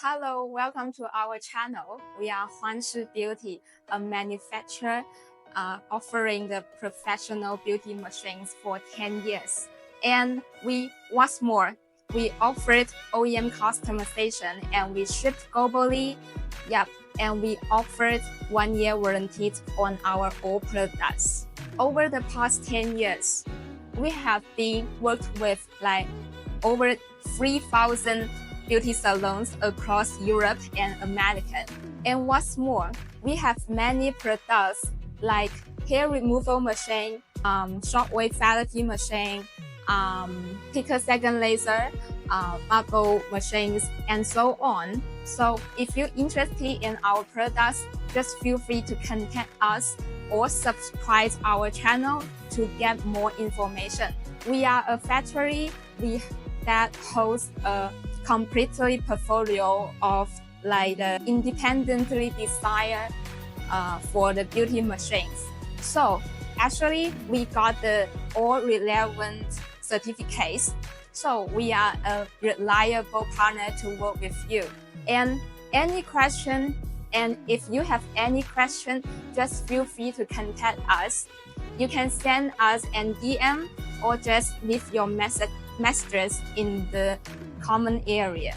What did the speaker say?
Hello, welcome to our channel. We are HUANSHI Beauty, a manufacturer offering the professional beauty machines for 10 years. And what's more, we offered OEM customization and we shipped globally. And we offered 1-year warranty on our all products. Over the past 10 years, we have been worked with over 3,000 beauty salons across Europe and America. And what's more, we have many products like hair removal machine, shortwave therapy machine, picosecond laser, bubble machines, and so on. So if you're interested in our products, just feel free to contact us or subscribe our channel to get more information. We are a factory that holds a completely portfolio of the independently designed for the beauty machines. So actually we got the all relevant certificates. So we are a reliable partner to work with you. And if you have any question, just feel free to contact us. You can send us an DM or just leave your messages in the comment area.